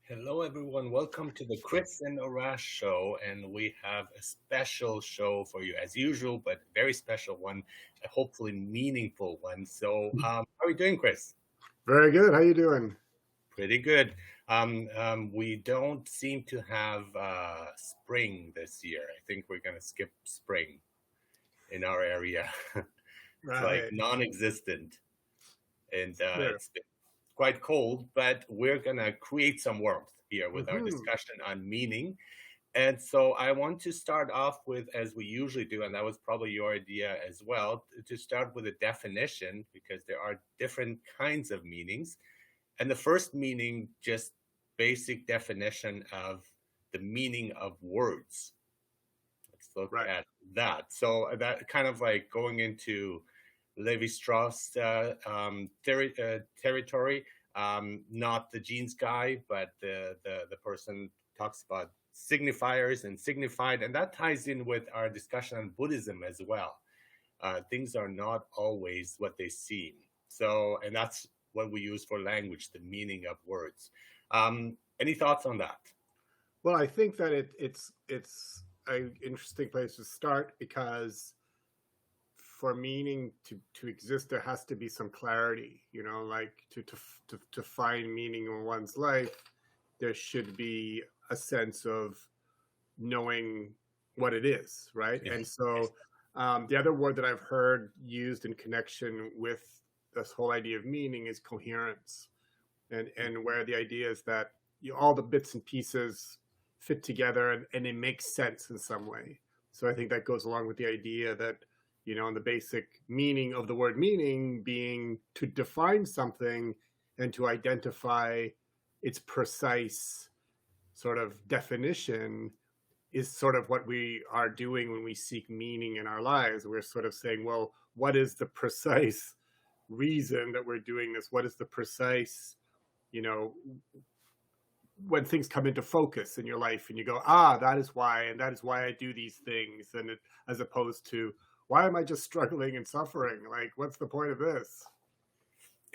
Hello, everyone. Welcome to the Chris and Arash Show. And we have a special show for you, as usual, but very special one, a hopefully meaningful one. How are you doing, Chris? Very good. How you doing? Pretty good. We don't seem to have spring this year. I think we're going to skip spring in our area. It's like Right. non-existent, and Sure. it's been quite cold, but we're going to create some warmth here with our Hmm. discussion on meaning. And so I want to start off with, as we usually do, and that was probably your idea as well, to start with a definition because there are different kinds of meanings. And the first meaning, just basic definition of the meaning of words. Let's look Right. at that. So that kind of like going into Levi Strauss territory, not the jeans guy, but the person talks about signifiers and signified, and that ties in with our discussion on Buddhism as well. Things are not always what they seem. So, and that's what we use for language, the meaning of words. Any thoughts on that? Well, I think that it's an interesting place to start because for meaning to exist, there has to be some clarity. Like to find meaning in one's life, there should be a sense of knowing what it is, right? Yeah. And so the other word that I've heard used in connection with this whole idea of meaning is coherence, and where the idea is that all the bits and pieces fit together and it makes sense in some way. So I think that goes along with the idea that in the basic meaning of the word meaning being to define something and to identify its precise sort of definition is sort of what we are doing when we seek meaning in our lives. We're sort of saying, well, what is the precise reason that we're doing this? What is the precise, you know, when things come into focus in your life and you go, that is why, and that is why I do these things. And as opposed to, why am I just struggling and suffering? Like, what's the point of this?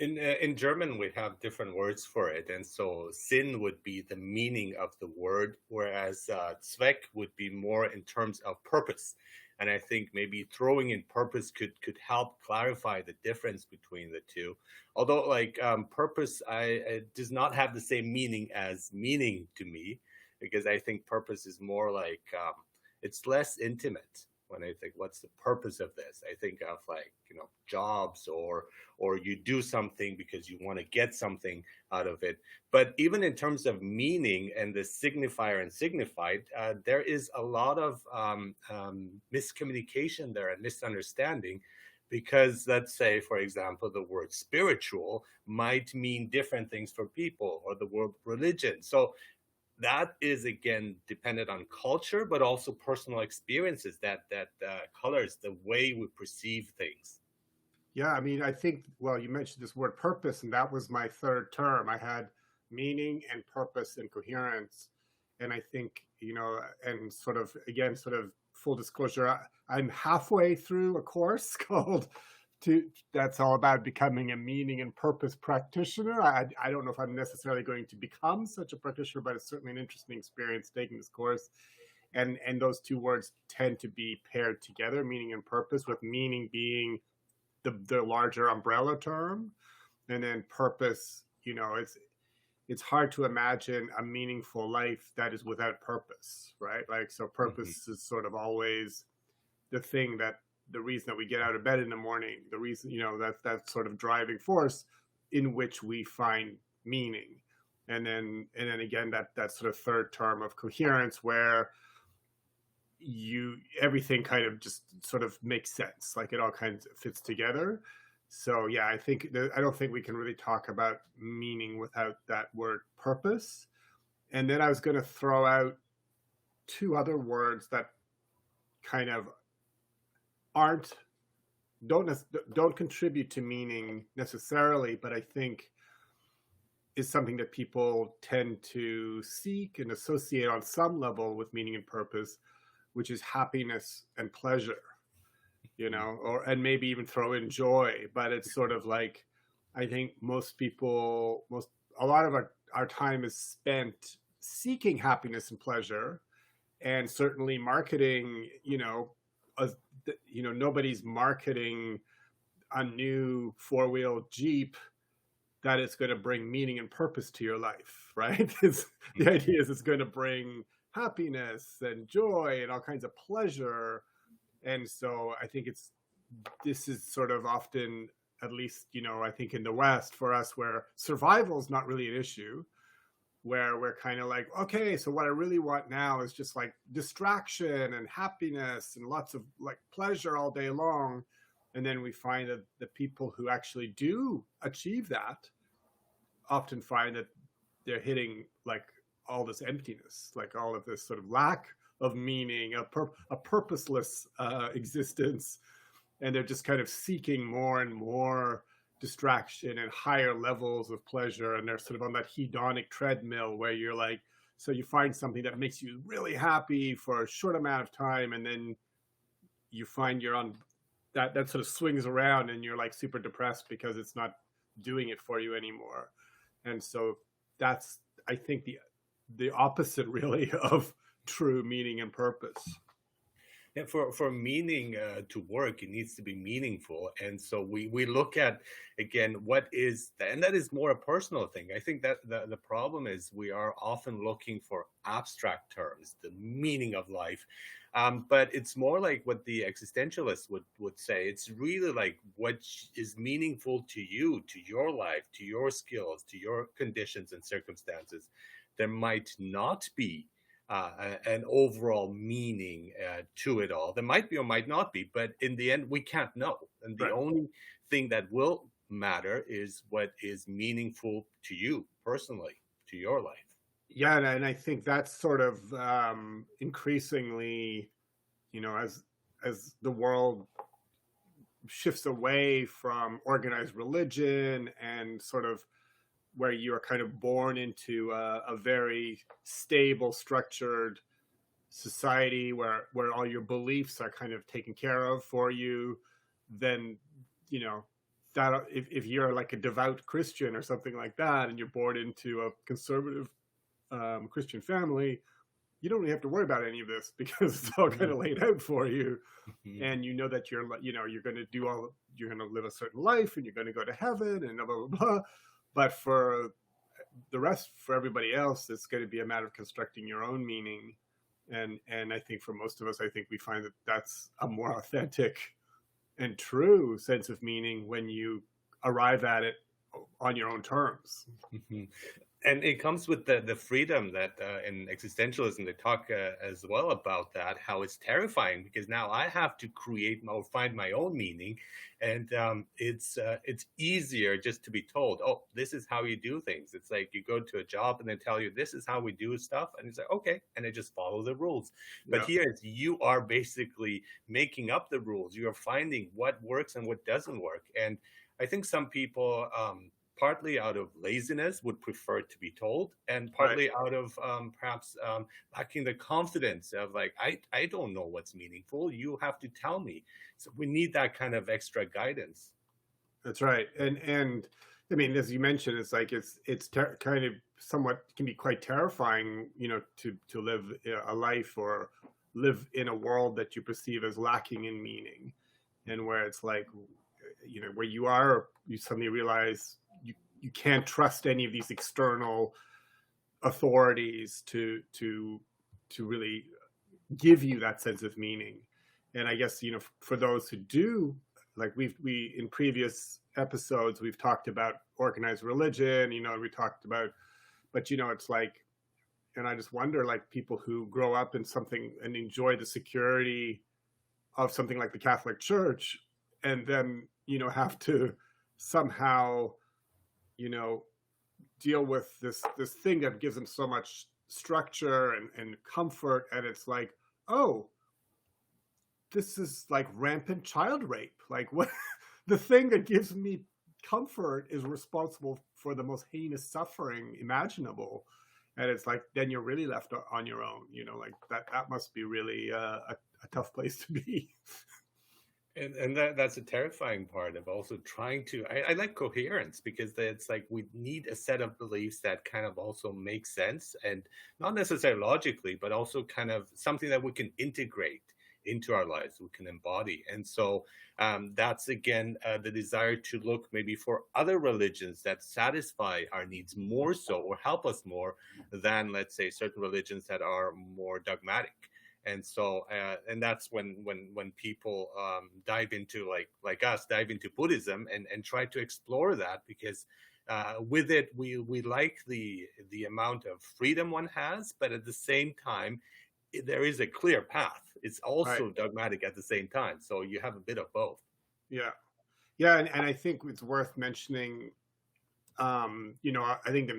In German, we have different words for it, and so Sinn would be the meaning of the word, whereas Zweck would be more in terms of purpose. And I think maybe throwing in purpose could help clarify the difference between the two. Although, like purpose, it does not have the same meaning as meaning to me, because I think purpose is more like it's less intimate. When I think, what's the purpose of this? I think of like jobs or you do something because you want to get something out of it. But even in terms of meaning and the signifier and signified, there is a lot of miscommunication there and misunderstanding. Because let's say, for example, the word spiritual might mean different things for people, or the word religion. So that is again dependent on culture, but also personal experiences that colors the way we perceive things. Yeah, I mean, I think, well, you mentioned this word purpose, and that was my third term. I had meaning and purpose and coherence. And I think, and sort of, again, sort of full disclosure, I'm halfway through a course called that's all about becoming a meaning and purpose practitioner. I don't know if I'm necessarily going to become such a practitioner, but it's certainly an interesting experience taking this course. And those two words tend to be paired together, meaning and purpose, with meaning being the larger umbrella term, and then purpose. It's hard to imagine a meaningful life that is without purpose, right? Like, so Mhm. purpose is sort of always the thing that the reason that we get out of bed in the morning, the reason, that sort of driving force in which we find meaning. And then again, that sort of third term of coherence, where everything kind of just sort of makes sense, like it all kind of fits together. So yeah, I don't think we can really talk about meaning without that word purpose. And then I was going to throw out two other words that kind of aren't don't contribute to meaning necessarily, but I think is something that people tend to seek and associate on some level with meaning and purpose, which is happiness and pleasure, or and maybe even throw in joy. But it's sort of like, I think most people, a lot of our time is spent seeking happiness and pleasure, and certainly marketing, nobody's marketing a new four-wheel Jeep that it's going to bring meaning and purpose to your life, right? The idea is it's going to bring happiness and joy and all kinds of pleasure. And so I think this is sort of often, at least, I think in the West for us, where survival is not really an issue, where we're kind of like, okay, so what I really want now is just like distraction and happiness and lots of like pleasure all day long. And then we find that the people who actually do achieve that often find that they're hitting like all this emptiness, like all of this sort of lack of meaning, a purposeless existence. And they're just kind of seeking more and more distraction and higher levels of pleasure. And they're sort of on that hedonic treadmill where you're like, so you find something that makes you really happy for a short amount of time. And then you find you're on that sort of swings around and you're like super depressed because it's not doing it for you anymore. And so that's, I think, the opposite really of true meaning and purpose. Yeah, for meaning to work, it needs to be meaningful. And so we look at, again, what is, and that is more a personal thing. I think that the problem is we are often looking for abstract terms, the meaning of life. But it's more like what the existentialists would say. It's really like what is meaningful to you, to your life, to your skills, to your conditions and circumstances. There might not be an overall meaning to it all. There might be or might not be, but in the end, we can't know. And the only thing that will matter is what is meaningful to you personally, to your life. Yeah, and I think that's sort of increasingly, as the world shifts away from organized religion and sort of where you're kind of born into a very stable, structured society where all your beliefs are kind of taken care of for you, then, that if you're like a devout Christian or something like that, and you're born into a conservative Christian family, you don't really have to worry about any of this because it's all kind of laid out for you. And you know that you're going to live a certain life and you're going to go to heaven and blah, blah, blah. But for the rest, for everybody else, it's going to be a matter of constructing your own meaning. And I think for most of us, I think we find that that's a more authentic and true sense of meaning when you arrive at it on your own terms. And it comes with the freedom that in existentialism, they talk as well about that, how it's terrifying because now I have to create or find my own meaning. And it's easier just to be told, oh, this is how you do things. It's like you go to a job and they tell you this is how we do stuff. And it's like, okay. And they just follow the rules. But here you are basically making up the rules. You are finding what works and what doesn't work. And I think some people, partly out of laziness, would prefer to be told, and partly out of perhaps lacking the confidence of like, I don't know what's meaningful. You have to tell me. So we need that kind of extra guidance. That's right. And I mean, as you mentioned, it's like it's kind of somewhat can be quite terrifying, to live a life or live in a world that you perceive as lacking in meaning, and where it's like, where you suddenly realize you can't trust any of these external authorities to really give you that sense of meaning. And I guess, for those who do, like we in previous episodes, we've talked about organized religion, we talked about, but, it's like, and I just wonder, like people who grow up in something and enjoy the security of something like the Catholic Church, and then, have to somehow, deal with this thing that gives them so much structure and comfort. And it's like, oh, this is like rampant child rape. Like what the thing that gives me comfort is responsible for the most heinous suffering imaginable. And it's like, then you're really left on your own, like that must be really a tough place to be. And that's a terrifying part of also trying to. I like coherence because it's like we need a set of beliefs that kind of also make sense and not necessarily logically, but also kind of something that we can integrate into our lives, we can embody. And so that's again the desire to look maybe for other religions that satisfy our needs more so or help us more than, let's say, certain religions that are more dogmatic. And so and that's when people dive into like us dive into Buddhism and try to explore that because with it we like the amount of freedom one has, but at the same time there is a clear path. It's Right. also dogmatic at the same time, so you have a bit of both. Yeah. Yeah. And I think it's worth mentioning, I think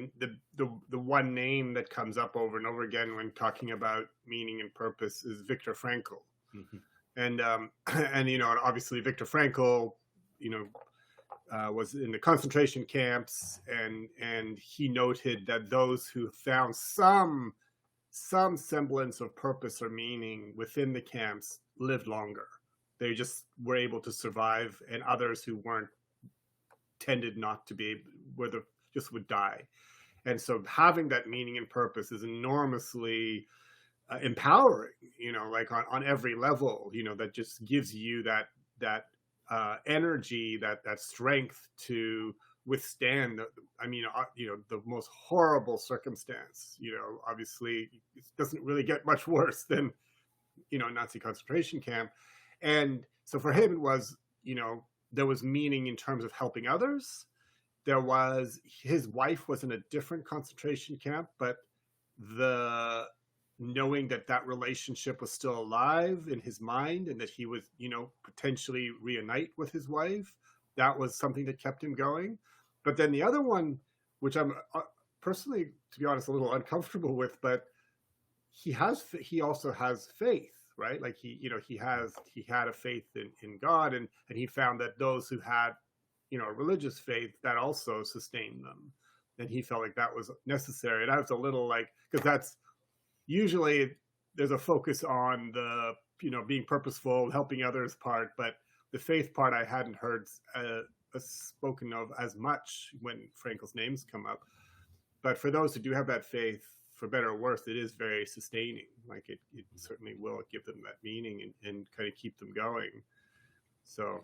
the one name that comes up over and over again when talking about meaning and purpose is Viktor Frankl. Mhm. And, and, obviously Viktor Frankl, you know, was in the concentration camps, and he noted that those who found some semblance of purpose or meaning within the camps lived longer. They just were able to survive, and others who weren't tended not to be, whether just would die. And so having that meaning and purpose is enormously empowering, like on every level, that just gives you that energy, that strength to withstand the most horrible circumstance. Obviously it doesn't really get much worse than Nazi concentration camp. And so for him it was, there was meaning in terms of helping others. There was, his wife was in a different concentration camp, but the knowing that relationship was still alive in his mind and that he would potentially reunite with his wife, that was something that kept him going. But then the other one, which I'm personally, to be honest, a little uncomfortable with, but he also has faith, right? Like he had a faith in God, and he found that those who had a religious faith, that also sustained them, and he felt like that was necessary. And I was a little like, because that's usually there's a focus on the being purposeful, helping others part, but the faith part I hadn't heard spoken of as much when Frankel's names come up. But for those who do have that faith, for better or worse, it is very sustaining. Like it certainly will give them that meaning and kind of keep them going. So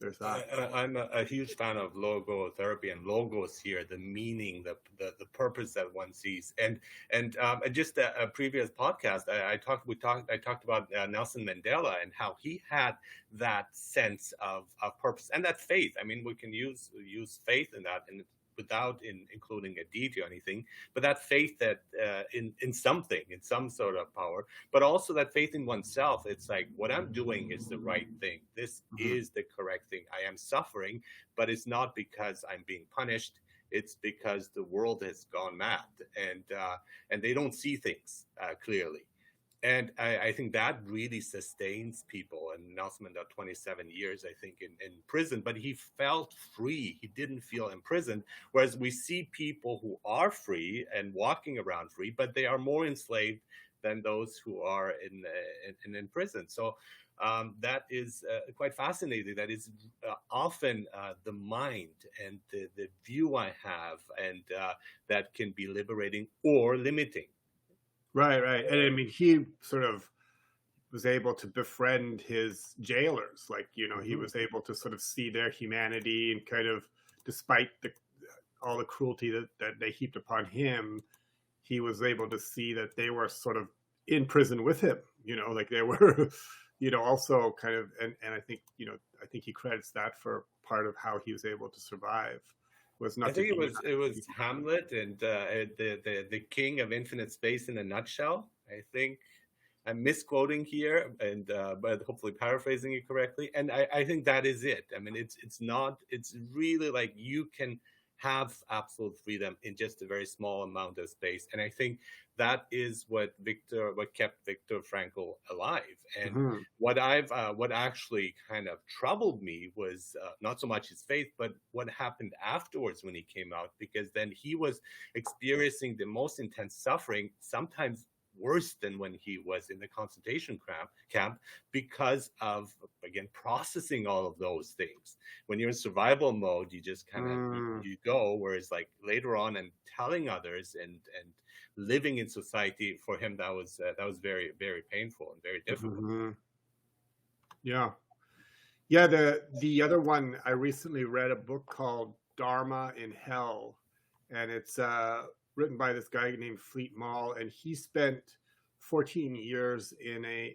there's that. I'm a huge fan of logotherapy and logos here, the meaning, the purpose that one sees, and just a previous podcast, I talked about Nelson Mandela and how he had that sense of purpose and that faith. I mean, we can use faith in that, and without including a deity or anything, but that faith that in something, in some sort of power, but also that faith in oneself. It's like what I'm doing is the right thing. This Mm-hmm. is the correct thing. I am suffering, but it's not because I'm being punished. It's because the world has gone mad, and they don't see things clearly. And I think that really sustains people. And Nelson Mandela, 27 years, I think, in prison, but he felt free. He didn't feel imprisoned. Whereas we see people who are free and walking around free, but they are more enslaved than those who are in prison. So that is quite fascinating. That is often the mind and the view I have, and that can be liberating or limiting. Right. And I mean, he sort of was able to befriend his jailers. Like, he Mhm. was able to sort of see their humanity, and kind of, despite all the cruelty that they heaped upon him, he was able to see that they were sort of in prison with him, like they were, also kind of, and I think he credits that for part of how he was able to survive, was I not to think demonize it was people. Hamlet and the king of infinite space in a nutshell. I think I'm misquoting here, and but hopefully paraphrasing it correctly. And I think that is it. I mean, it's not. It's really like you can have absolute freedom in just a very small amount of space. And I think that is what kept Viktor Frankl alive. And Hmm. what actually kind of troubled me was not so much his faith, but what happened afterwards when he came out, because then he was experiencing the most intense suffering, sometimes worse than when he was in the concentration camp because of, again, processing all of those things. When you're in survival mode, you just kind of you go, whereas like later on and telling others and living in society, for him that was very, very painful and very difficult. Mm-hmm. Yeah. The other one, I recently read a book called Dharma in Hell, and it's written by this guy named Fleet Mall, and he spent 14 years in a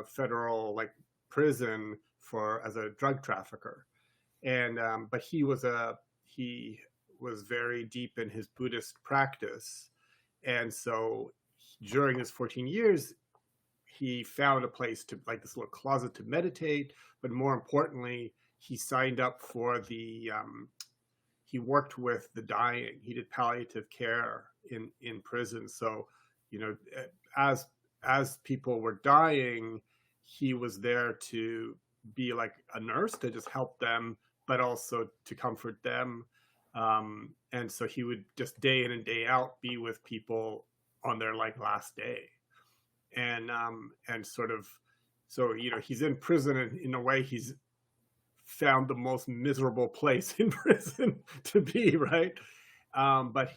federal like prison as a drug trafficker, and but he was very deep in his Buddhist practice, and so during his 14 years, he found a place to, like, this little closet to meditate, but more importantly, he signed up for he worked with the dying. He did palliative care in prison. So, as people were dying, he was there to be like a nurse to just help them, but also to comfort them. And so he would just day in and day out be with people on their like last day. And sort of, so, he's in prison, and in a way he's found the most miserable place in prison to be, right? But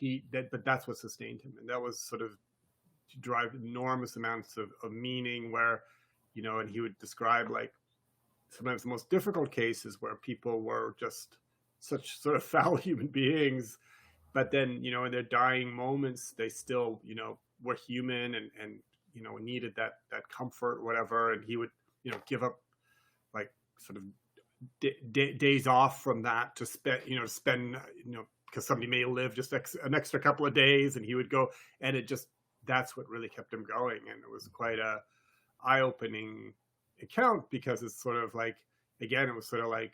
that's what sustained him. And that was sort of to drive enormous amounts of meaning where, and he would describe like sometimes the most difficult cases where people were just such sort of foul human beings, but then, in their dying moments, they still, were human and needed that comfort or whatever. And he would, give up like sort of days off from that to spend, because somebody may live just an extra couple of days, and he would go, and that's what really kept him going. And it was quite a eye-opening account, because it's sort of like, again, it was sort of like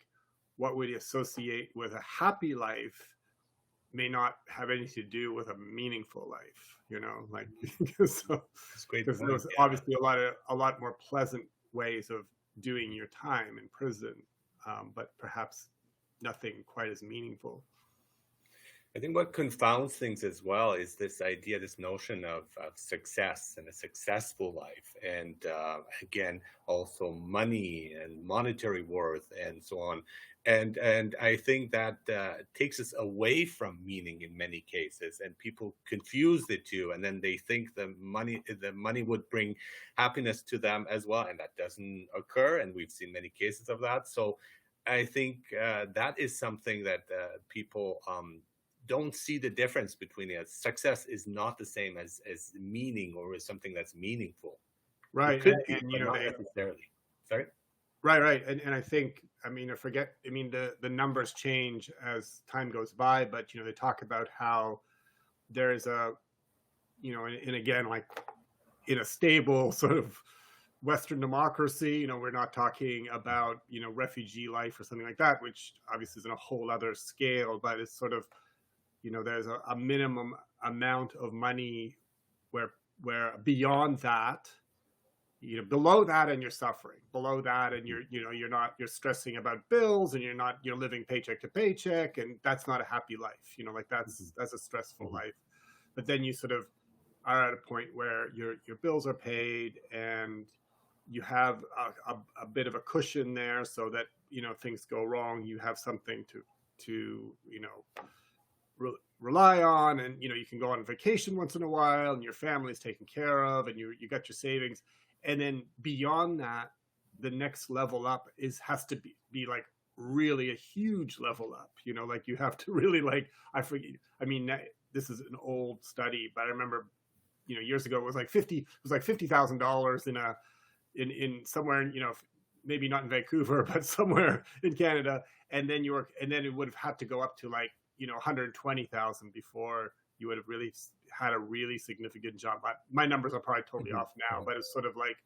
what we associate with a happy life may not have anything to do with a meaningful life, like, so there's obviously a lot more pleasant ways of doing your time in prison, but perhaps nothing quite as meaningful. I think what confounds things as well is this idea, this notion of success and a successful life. And again, also money and monetary worth and so on. And I think that takes us away from meaning in many cases, and people confuse the two, and then they think the money would bring happiness to them as well, and that doesn't occur. And we've seen many cases of that. So I think that is something that people don't see the difference between it. Success is not the same as meaning, or is something that's meaningful. Right. It could be, but not necessarily. Sorry? Right. And I think, the numbers change as time goes by, but, they talk about how there is and again, like in a stable sort of Western democracy, we're not talking about, refugee life or something like that, which obviously is in a whole other scale, but it's sort of, there's a minimum amount of money where beyond that, below that, and you're suffering below that, and you're stressing about bills, and you're living paycheck to paycheck, and that's not a happy life, like that's a stressful life. But then you sort of are at a point where your bills are paid, and you have a bit of a cushion there, so that things go wrong, you have something to rely on, and you can go on vacation once in a while, and your family's taken care of, and you got your savings. And then beyond that, the next level up has to be like really a huge level up, like you have to really, like, this is an old study, but I remember, years ago, it was like $50,000 in somewhere, maybe not in Vancouver, but somewhere in Canada. And then it would have had to go up to like, 120,000 before you would have really had a really significant jump. My numbers are probably totally off now, but it's sort of like,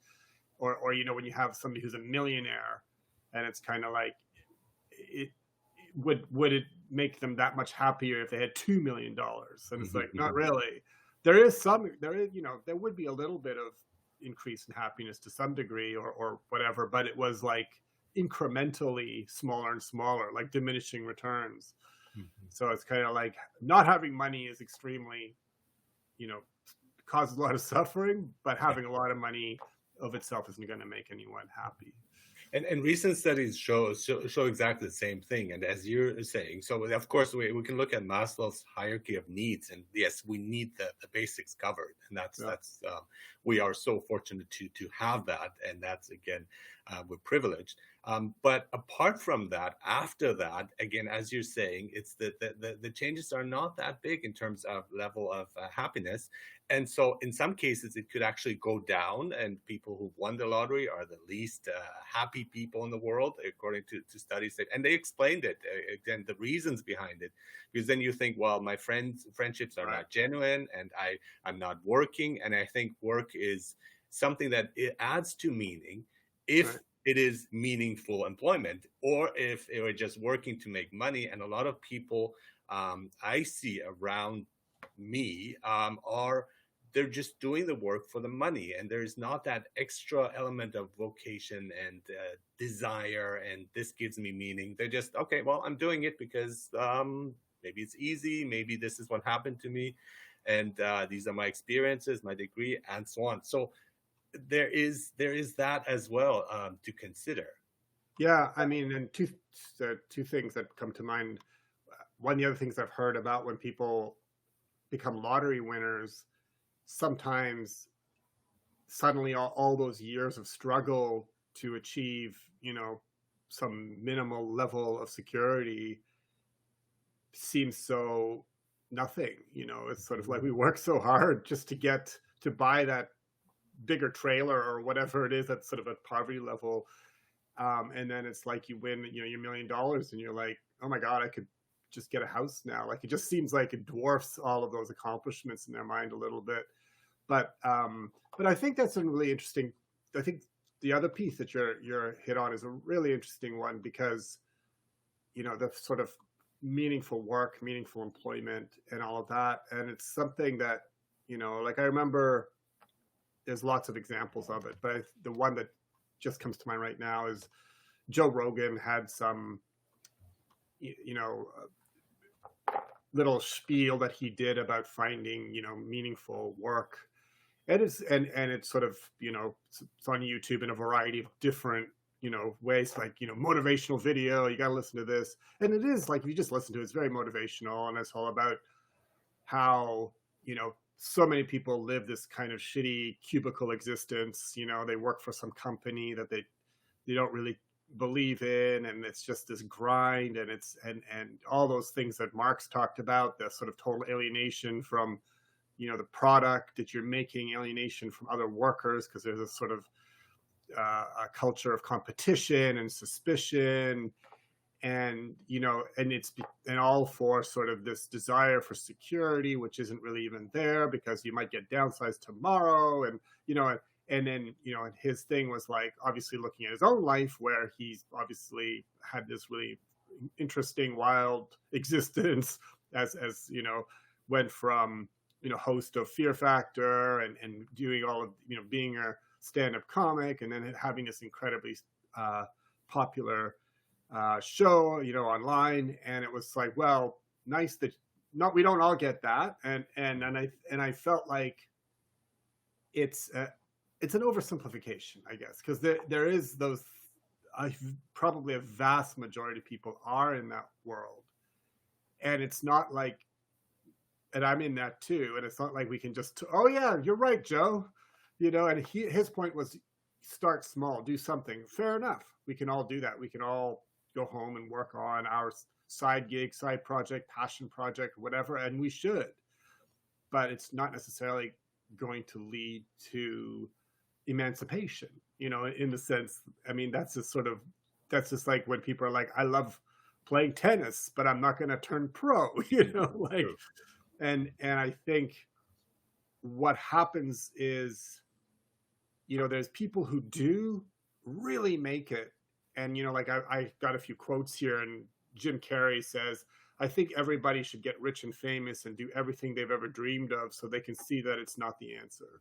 or when you have somebody who's a millionaire, and it's kind of like, would it make them that much happier if they had $2 million? And it's like, not really. There would be a little bit of increase in happiness to some degree, or whatever, but it was like incrementally smaller and smaller, like diminishing returns. So it's kind of like not having money is extremely, causes a lot of suffering, but having a lot of money of itself isn't going to make anyone happy. And recent studies show exactly the same thing. And as you're saying, so of course we can look at Maslow's hierarchy of needs, and yes, we need the basics covered, and that's we are so fortunate to have that, and that's again we're privileged. But apart from that, after that, again, as you're saying, it's the changes are not that big in terms of level of happiness. And so in some cases, it could actually go down, and people who won the lottery are the least happy people in the world, according to studies. And they explained it, again, the reasons behind it. Because then you think, well, my friendships are not genuine, and I'm not working. And I think work is something that it adds to meaning if it is meaningful employment, or if it were just working to make money. And a lot of people I see around me they're just doing the work for the money, and there's not that extra element of vocation and desire, and this gives me meaning. They're just, okay, well, I'm doing it because maybe it's easy, maybe this is what happened to me, and these are my experiences, my degree, and so on. So there is that as well to consider. Yeah, I mean, and two things that come to mind. One of the other things I've heard about when people become lottery winners, sometimes suddenly all those years of struggle to achieve, some minimal level of security seems so nothing. It's sort of like we work so hard just to buy that bigger trailer or whatever it is that's sort of a poverty level. And then it's like you win, your $1 million, and you're like, oh my God, I could just get a house now. Like, it just seems like it dwarfs all of those accomplishments in their mind a little bit. But I think that's a really interesting. I think the other piece that you're hit on is a really interesting one, because the sort of meaningful work, meaningful employment, and all of that. And it's something that like, I remember there's lots of examples of it, but the one that just comes to mind right now is Joe Rogan had some little spiel that he did about finding meaningful work. And it's sort of, it's on YouTube in a variety of different, ways, like, motivational video, you got to listen to this. And it is like, if you just listen to it, it's very motivational. And it's all about how, so many people live this kind of shitty cubicle existence. They work for some company that they don't really believe in, and it's just this grind, and it's and all those things that Marx talked about, the sort of total alienation from the product that you're making, alienation from other workers, because there's a sort of a culture of competition and suspicion, and and all for sort of this desire for security, which isn't really even there, because you might get downsized tomorrow. And and then and his thing was like, obviously looking at his own life, where he's obviously had this really interesting, wild existence as went from host of Fear Factor and doing all of being a stand-up comic, and then having this incredibly popular show online. And it was like, well, nice that we don't all get that, and I felt like it's an oversimplification, I guess, because there is those probably a vast majority of people are in that world, and it's not like, and I'm in that too, and it's not like we can just, oh yeah, you're right, Joe, and his point was, start small, do something. Fair enough, we can all do that. We can all go home and work on our side gig, side project, passion project, whatever, and we should, but it's not necessarily going to lead to emancipation, in the sense, I mean, that's just like when people are like, I love playing tennis, but I'm not going to turn pro, like, and I think what happens is, there's people who do really make it. And, like I got a few quotes here, and Jim Carrey says, I think everybody should get rich and famous and do everything they've ever dreamed of, so they can see that it's not the answer.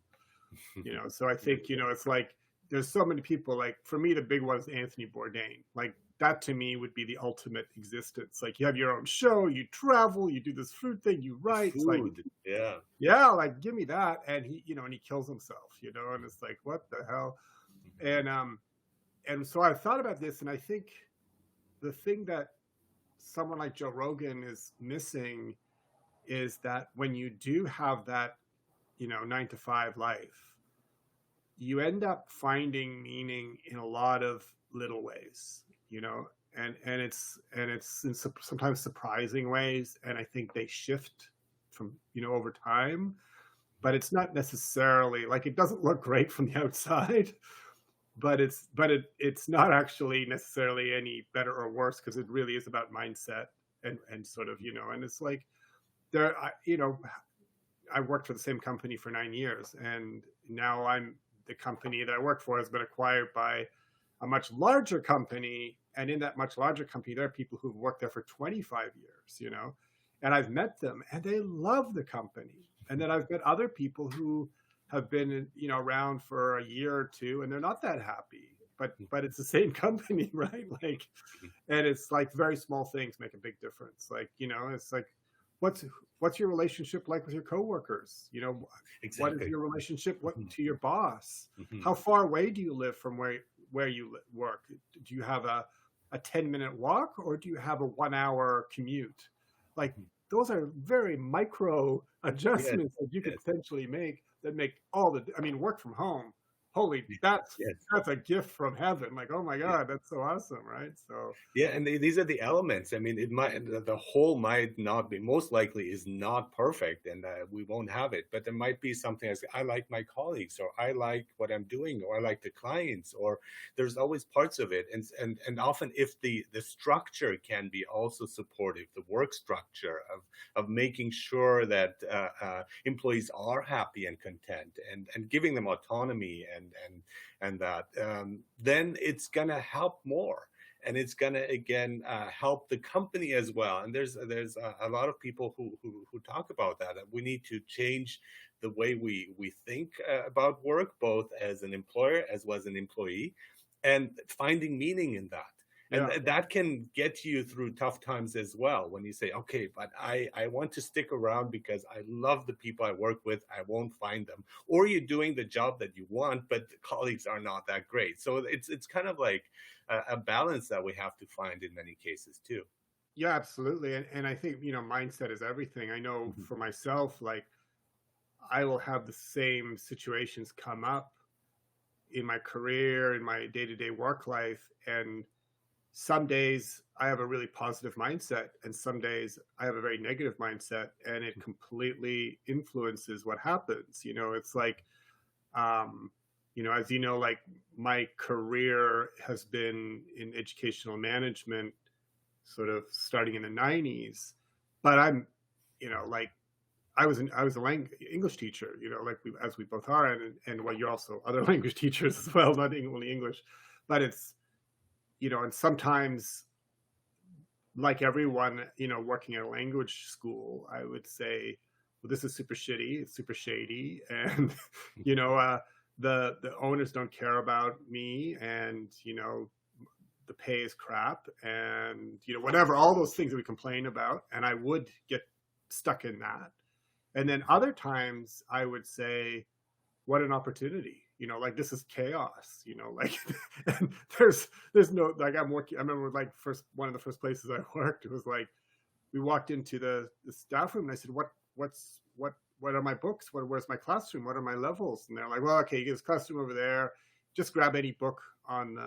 So I think, it's like, there's so many people, like, for me, the big one is Anthony Bourdain. Like, that to me would be the ultimate existence. Like you have your own show, you travel, you do this food thing, you write. It's like, Food. Yeah. yeah, like give me that. And he, and he kills himself, and it's like, what the hell? And so I thought about this, and I think the thing that someone like Joe Rogan is missing is that when you do have that, 9 to 5 life, you end up finding meaning in a lot of little ways, and it's in sometimes surprising ways. And I think they shift from, over time, but it's not necessarily like, it doesn't look great from the outside, but it's not actually necessarily any better or worse, because it really is about mindset and sort of, and it's like I worked for the same company for 9 years, and now the company that I work for has been acquired by a much larger company. And in that much larger company, there are people who've worked there for 25 years, and I've met them and they love the company. And then I've met other people who have been, around for a year or two, and they're not that happy, but it's the same company, right? Like, and it's like very small things make a big difference. Like, it's like, what's your relationship like with your coworkers? Exactly. What is your relationship to your boss? Mm-hmm. How far away do you live from where you work? Do you have a 10-minute walk, or do you have a 1-hour commute? Like, those are very micro adjustments that you could potentially make that make work from home. Holy, that's a gift from heaven. Like, oh my God, that's so awesome, right? So yeah, and these are the elements. I mean, the whole might not be, most likely is not perfect, and we won't have it. But there might be something as, I like my colleagues, or I like what I'm doing, or I like the clients, or there's always parts of it. And often, if the structure can be also supportive, the work structure of making sure that employees are happy and content, and giving them autonomy and that, then it's gonna help more. And it's gonna again help the company as well. And there's a lot of people who talk about that we need to change the way we think about work, both as an employer as well as an employee, and finding meaning in that. And that can get you through tough times as well, when you say, okay, but I want to stick around because I love the people I work with. I won't find them. Or you're doing the job that you want, but the colleagues are not that great. So it's kind of like a balance that we have to find in many cases too. Yeah, absolutely. And I think, mindset is everything. I know for myself, like, I will have the same situations come up in my career, in my day-to-day work life. And some days I have a really positive mindset, and some days I have a very negative mindset, and it completely influences what happens. It's like, as like, my career has been in educational management, sort of starting in the 90s, but I'm, like, I was a English teacher, like as we both are, and well, you're also other language teachers as well, not only English, but it's, and sometimes, like everyone, working at a language school, I would say, well, this is super shitty, it's super shady, and the owners don't care about me, and the pay is crap, and whatever, all those things that we complain about, and I would get stuck in that. And then other times I would say, what an opportunity, like, this is chaos, like, and there's no, like, I remember, like, one of the first places I worked, it was like, we walked into the staff room, and I said, what are my books? Where's my classroom? What are my levels? And they're like, well, okay, you get this classroom over there, just grab any book on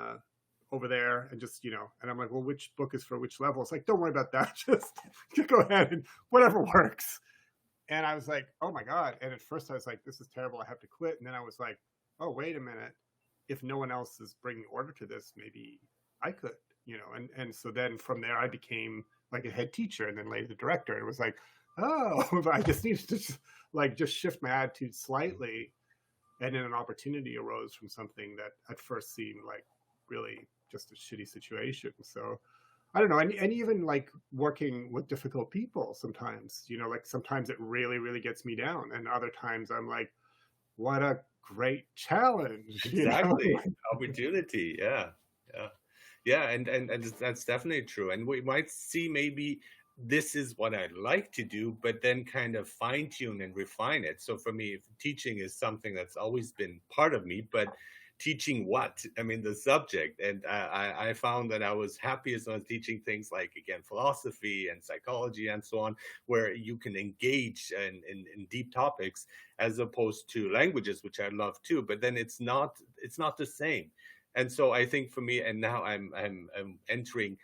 over there, and just, and I'm like, well, which book is for which level? It's like, don't worry about that, just go ahead and whatever works. And I was like, oh my God. And at first I was like, this is terrible, I have to quit. And then I was like, oh, wait a minute, if no one else is bringing order to this, maybe I could, and so then from there I became like a head teacher, and then later the director. It was like, oh, I just needed to just shift my attitude slightly, and then an opportunity arose from something that at first seemed like really just a shitty situation. So I don't know, and even like working with difficult people sometimes, like sometimes it really, really gets me down, and other times I'm like, what a great challenge. Exactly. Opportunity. Yeah. Yeah, and that's definitely true. And we might see maybe this is what I like to do, but then kind of fine tune and refine it. So for me, if teaching is something that's always been part of me, but teaching what? I mean, the subject. And I found that I was happiest when I was teaching things like, again, philosophy and psychology and so on, where you can engage in deep topics as opposed to languages, which I love too. But then it's not the same. And so I think for me, and now I'm entering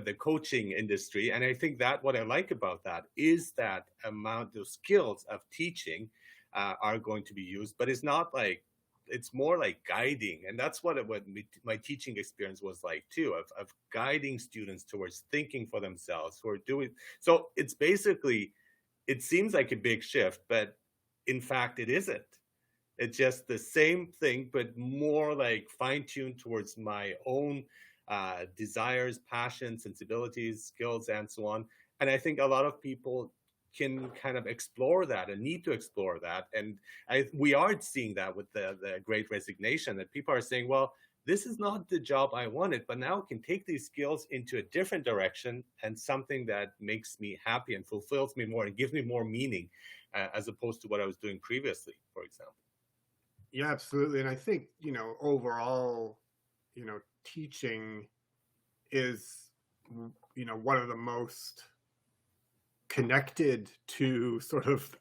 the coaching industry, and I think that what I like about that is that amount of skills of teaching are going to be used, but it's not like, it's more like guiding, and that's what my teaching experience was like too, of guiding students towards thinking for themselves, who are doing. So it's basically, it seems like a big shift, but in fact it isn't. It's just the same thing, but more like fine tuned towards my own desires, passions, sensibilities, skills, and so on. And I think a lot of people can kind of explore that and need to explore that. And we are seeing that with the great resignation, that people are saying, well, this is not the job I wanted, but now I can take these skills into a different direction and something that makes me happy and fulfills me more and gives me more meaning, as opposed to what I was doing previously, for example. Yeah, absolutely. And I think, overall, teaching is, one of the most connected to sort of,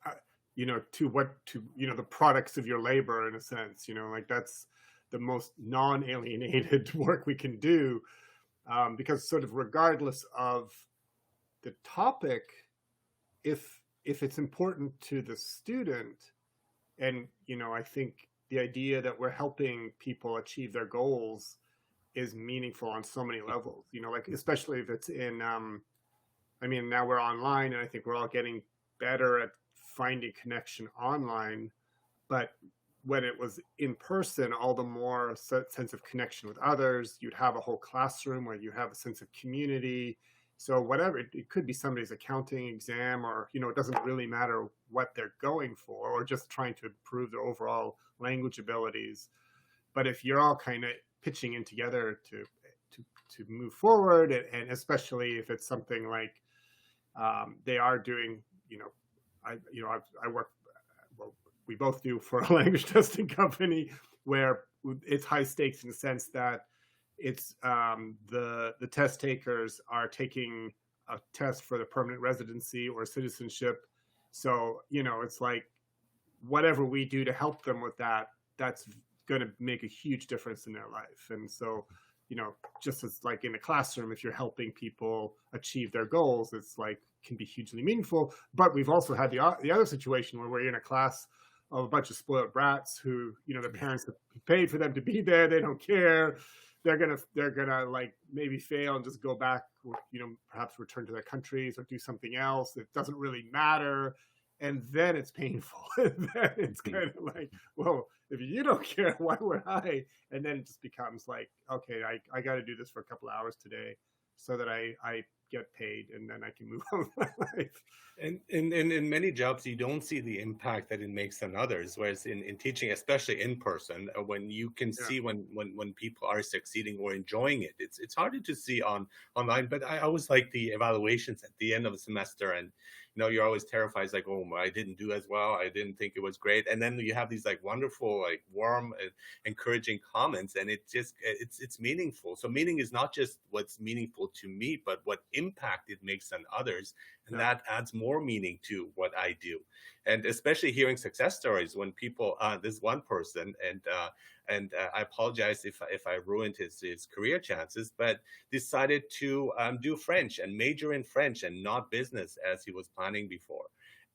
the products of your labor, in a sense, like that's the most non-alienated work we can do, because sort of regardless of the topic, if it's important to the student, and I think the idea that we're helping people achieve their goals is meaningful on so many levels, like especially if it's in I mean, now we're online, and I think we're all getting better at finding connection online, but when it was in person, all the more sense of connection with others. You'd have a whole classroom where you have a sense of community. So whatever, it could be somebody's accounting exam, or it doesn't really matter what they're going for, or just trying to improve their overall language abilities. But if you're all kind of pitching in together to move forward, and especially if it's something like they are doing, I work, well, we both do, for a language testing company, where it's high stakes in the sense that it's the test takers are taking a test for the permanent residency or citizenship. So, it's like whatever we do to help them with that, that's going to make a huge difference in their life. And so, just as like in a classroom, if you're helping people achieve their goals, it's like can be hugely meaningful. But we've also had the other situation where we're in a class of a bunch of spoiled brats who, their parents have paid for them to be there. They don't care. They're gonna like maybe fail and just go back, perhaps return to their countries or do something else. It doesn't really matter. And then it's painful. And then it's kind of like, well, if you don't care, why would I? And then it just becomes like, okay, I got to do this for a couple of hours today so that I get paid, and then I can move on with my life. And in many jobs, you don't see the impact that it makes on others. Whereas in teaching, especially in person, when you can Yeah. see when people are succeeding or enjoying it, it's harder to see online. But I always like the evaluations at the end of the semester, and you're always terrified. It's like, oh, I didn't do as well. I didn't think it was great. And then you have these like wonderful, like warm, encouraging comments, and it's meaningful. So meaning is not just what's meaningful to me, but what impact it makes on others, and Yeah. that adds more meaning to what I do. And especially hearing success stories when people, this one person, and I apologize if I ruined his career chances, but decided to do French and major in French and not business as he was planning before.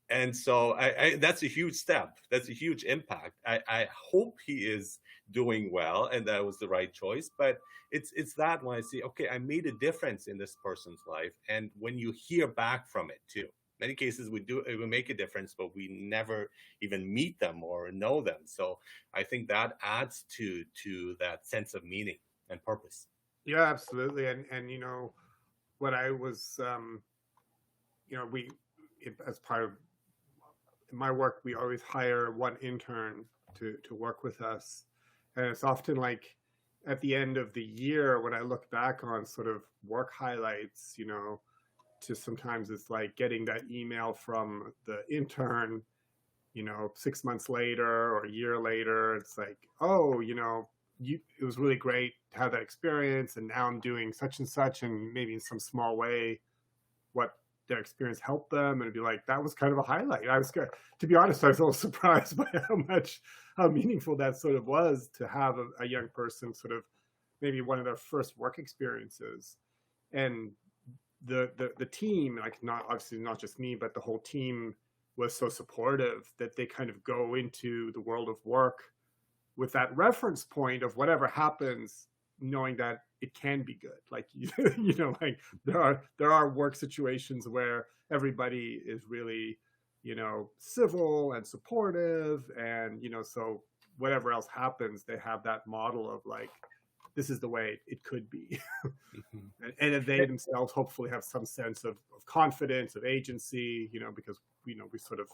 And so that's a huge step. That's a huge impact. I hope he is doing well, and that was the right choice. But it's that when I see, okay, I made a difference in this person's life, and when you hear back from it too. Many cases we make a difference, but we never even meet them or know them. So I think that adds to that sense of meaning and purpose. Yeah, absolutely. And what I was, we, as part of my work, we always hire one intern to work with us. And it's often like at the end of the year, when I look back on sort of work highlights, to sometimes it's like getting that email from the intern, 6 months later or a year later. It's like, oh, it was really great to have that experience, and now I'm doing such and such, and maybe in some small way, what their experience helped them, and it'd be like, that was kind of a highlight. To be honest, I was a little surprised by how meaningful that sort of was, to have a young person sort of maybe one of their first work experiences, and the team, like, not obviously not just me, but the whole team was so supportive that they kind of go into the world of work with that reference point of whatever happens, knowing that it can be good. Like, like there are work situations where everybody is really, civil and supportive, and, so whatever else happens, they have that model of like, this is the way it could be. And they themselves hopefully have some sense of confidence, of agency, because, we sort of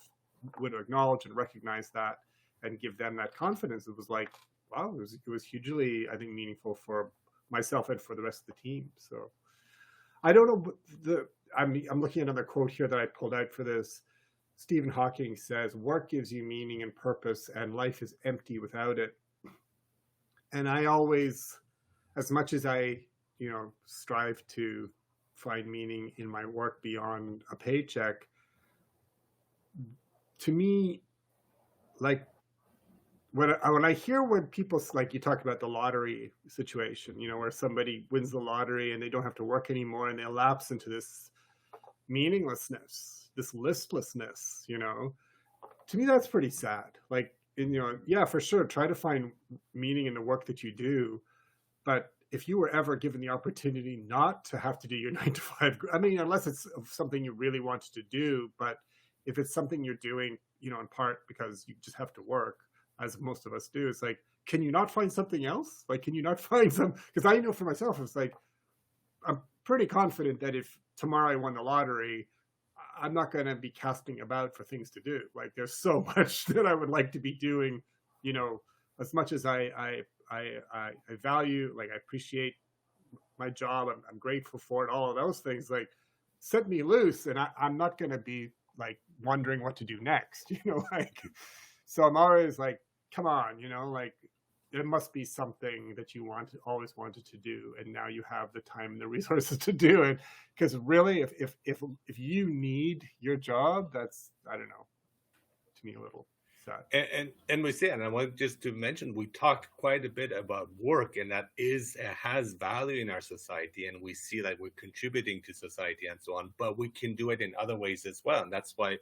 would acknowledge and recognize that and give them that confidence. It was like, wow, it was hugely, I think, meaningful for myself and for the rest of the team. So I don't know, I'm looking at another quote here that I pulled out for this. Stephen Hawking says, work gives you meaning and purpose, and life is empty without it. And I always, as much as I, strive to find meaning in my work beyond a paycheck, to me, like, when I hear when people, like, you talk about the lottery situation, where somebody wins the lottery and they don't have to work anymore, and they lapse into this meaninglessness, this listlessness, to me, that's pretty sad. Like, yeah, for sure, try to find meaning in the work that you do. But if you were ever given the opportunity not to have to do your 9 to 5, I mean, unless it's something you really wanted to do, but if it's something you're doing, in part because you just have to work, as most of us do, it's like, can you not find something else? Like, can you not find some? Because I know for myself, it's like, I'm pretty confident that if tomorrow I won the lottery, I'm not going to be casting about for things to do. Like, there's so much that I would like to be doing, as much as I value, like, I appreciate my job. I'm grateful for it. All of those things, like, set me loose, and I'm not going to be like wondering what to do next, like, so I'm always like, come on, like, there must be something that you always wanted to do, and now you have the time and the resources to do it. Because really, if you need your job, that's, I don't know, to me, a little sad. And we say, and I want just to mention, we talk quite a bit about work, and that has value in our society, and we see that we're contributing to society and so on, but we can do it in other ways as well. And that's why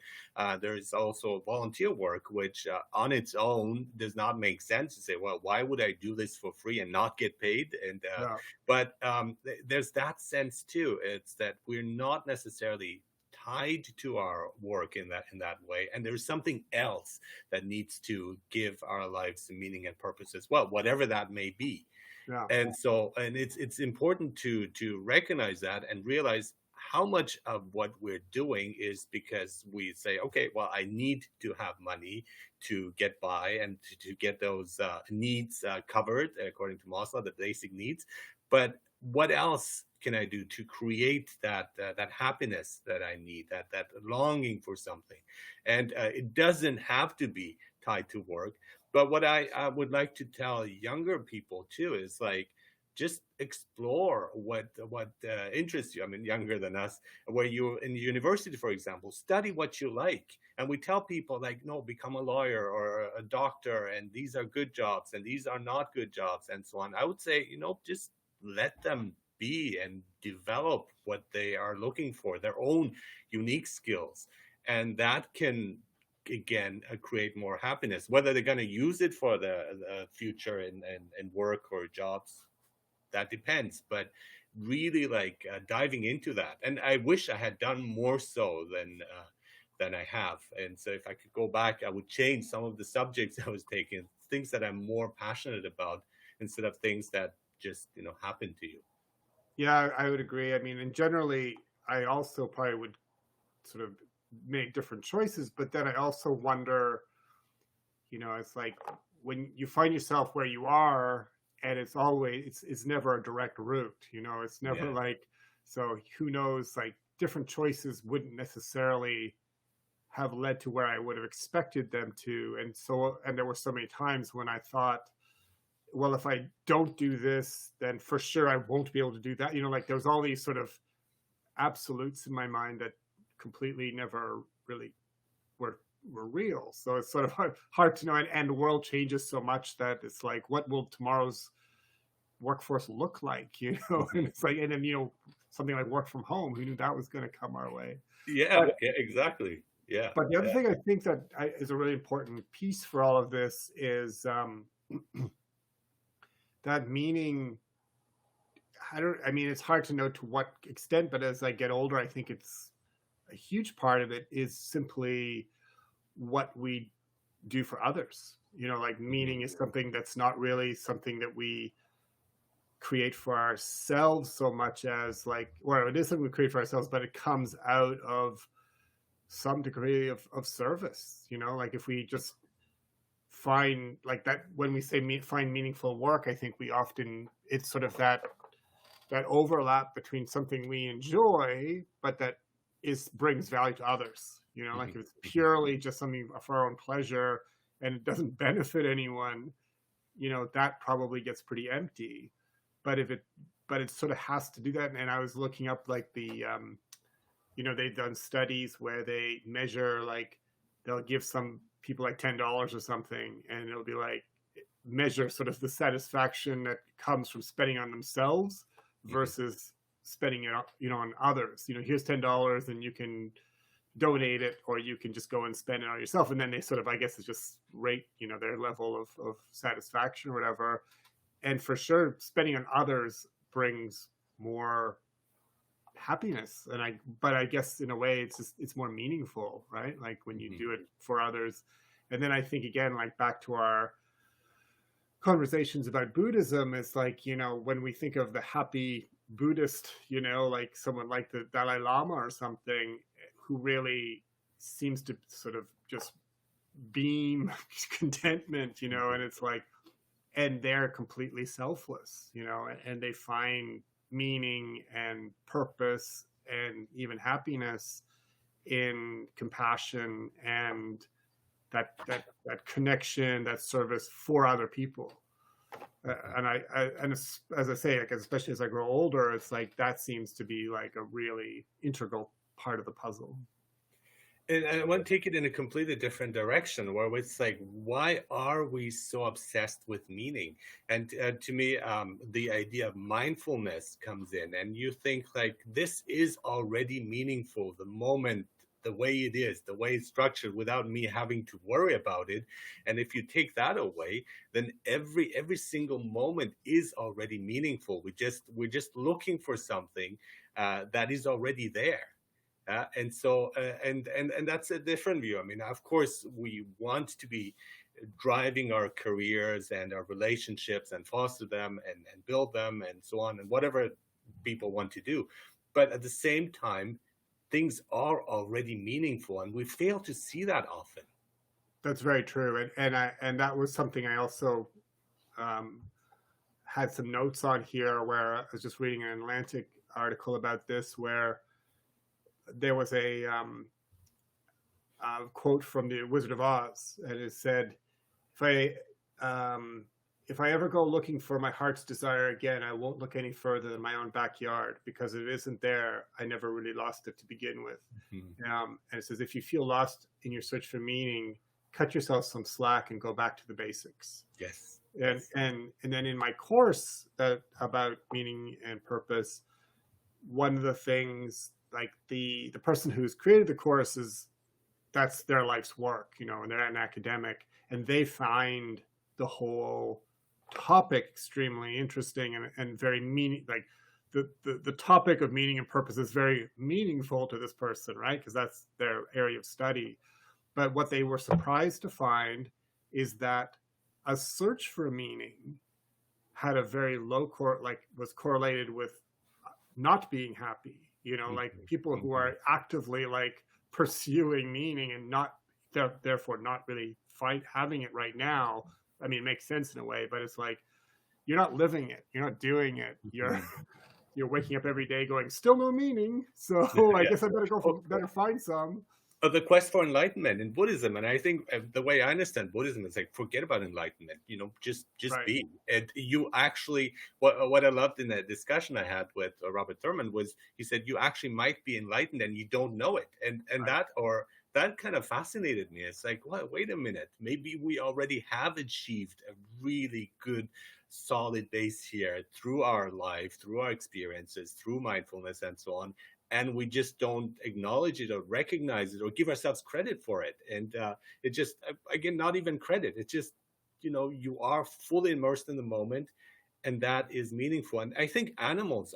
there is also volunteer work, which on its own does not make sense to say, well, why would I do this for free and not get paid? And but there's that sense too. It's that we're not necessarily tied to our work in that way, and there's something else that needs to give our lives meaning and purpose as well, whatever that may be. And so, and it's important to recognize that and realize how much of what we're doing is because we say, okay, well, I need to have money to get by and to get those needs covered according to Maslow, the basic needs. But what else can I do to create that happiness that I need, that longing for something? And it doesn't have to be tied to work. But what I would like to tell younger people too is, like, just explore what interests you. I mean, younger than us, where you're in university, for example, study what you like. And we tell people, like, no, become a lawyer or a doctor, and these are good jobs and these are not good jobs, and so on. I would say, just let them be and develop what they are looking for, their own unique skills. And that can, again, create more happiness. Whether they're going to use it for the future in work or jobs, that depends. But really, like, diving into that. And I wish I had done more so than I have. And so if I could go back, I would change some of the subjects I was taking, things that I'm more passionate about, instead of things that just, happen to you. Yeah, I would agree. I mean, and generally, I also probably would sort of make different choices, but then I also wonder, it's like, when you find yourself where you are, and it's never a direct route, it's never Yeah. like, so who knows, like different choices wouldn't necessarily have led to where I would have expected them to. And there were so many times when I thought, well, if I don't do this, then for sure I won't be able to do that. Like there was all these sort of absolutes in my mind that completely never really were real. So it's sort of hard to know. And the world changes so much that it's like, what will tomorrow's workforce look like? And it's like, and then something like work from home. Who knew that was going to come our way? Yeah, But yeah, exactly. Yeah, but the other yeah. thing I think that is a really important piece for all of this is that meaning. I mean, it's hard to know to what extent, but as I get older, I think it's a huge part of it is simply what we do for others. Like meaning is something that's not really something that we create for ourselves so much as like, or it is something we create for ourselves, but it comes out of some degree of service. Like if we just find like that, when we say find meaningful work, I think we often, it's sort of that overlap between something we enjoy, but that brings value to others. Like if it's purely just something for our own pleasure and it doesn't benefit anyone, that probably gets pretty empty. But it sort of has to do that. And I was looking up like the, they've done studies where they measure, like they'll give some people like $10 or something, and it'll be like measure sort of the satisfaction that comes from spending on themselves versus spending it on others. Here's $10 and you can donate it, or you can just go and spend it on yourself. And then they sort of, I guess, it's just rate, their level of satisfaction or whatever. And for sure, spending on others brings more happiness. But I guess in a way it's more meaningful, right? Like when you do it for others. And then I think, again, like back to our conversations about Buddhism, it's like, when we think of the happy Buddhist, like someone like the Dalai Lama or something, who really seems to sort of just beam contentment, and it's like, and they're completely selfless, and they find meaning and purpose and even happiness in compassion and that connection, that service for other people. And as I say, like, especially as I grow older, it's like that seems to be like a really integral part of the puzzle. And I want to take it in a completely different direction, where it's like, why are we so obsessed with meaning? And to me, the idea of mindfulness comes in, and you think like this is already meaningful the moment, the way it is, the way it's structured, without me having to worry about it. And if you take that away, then every single moment is already meaningful. We're just looking for something that is already there. And so, and that's a different view. I mean, of course, we want to be driving our careers and our relationships and foster them and build them and so on, and whatever people want to do. But at the same time, things are already meaningful, and we fail to see that often. That's very true. And that was something I also had some notes on here, where I was just reading an Atlantic article about this, where there was a quote from the Wizard of Oz, and it said, if I ever go looking for my heart's desire again, I won't look any further than my own backyard, because if it isn't there, I never really lost it to begin with. And it says, if you feel lost in your search for meaning, cut yourself some slack and go back to the basics. Yes. And then in my course about meaning and purpose, one of the things, like the person who's created the course, that's their life's work, and they're an academic, and they find the whole topic extremely interesting and very meaning, like the topic of meaning and purpose is very meaningful to this person, right? Because that's their area of study. But what they were surprised to find is that a search for meaning had a very low was correlated with not being happy. Like people who are actively like pursuing meaning and not therefore not really having it right now. I mean, it makes sense in a way, but it's like you're not living it, you're not doing it, you're Mhm. you're waking up every day going, still no meaning. So I Yeah. guess I better find some. The quest for enlightenment in Buddhism, and I think the way I understand Buddhism is like forget about enlightenment. Just Right. be. And you actually, what I loved in that discussion I had with Robert Thurman was he said you actually might be enlightened and you don't know it, and Right. that kind of fascinated me. It's like, well, wait a minute, maybe we already have achieved a really good solid base here through our life, through our experiences, through mindfulness and so on, and we just don't acknowledge it or recognize it or give ourselves credit for it. And it just, again, not even credit. It's just, you are fully immersed in the moment, and that is meaningful. And I think animals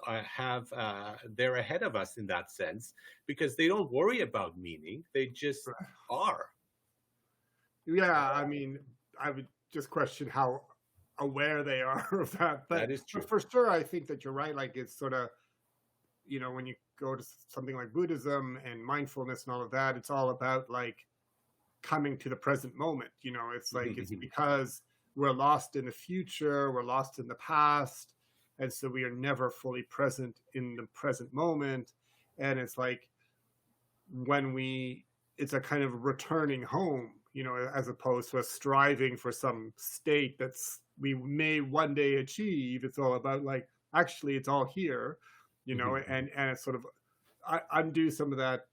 they're ahead of us in that sense because they don't worry about meaning. They just Right. are. Yeah, I mean, I would just question how aware they are of that. But That is but true. for sure, I think that you're right. Like it's sort of, when you go to something like Buddhism and mindfulness and all of that, it's all about like coming to the present moment. It's like it's because we're lost in the future, we're lost in the past, and so we are never fully present in the present moment. And it's like it's a kind of returning home, as opposed to a striving for some state that's we may one day achieve. It's all about like actually it's all here, and it's sort of undo some of that,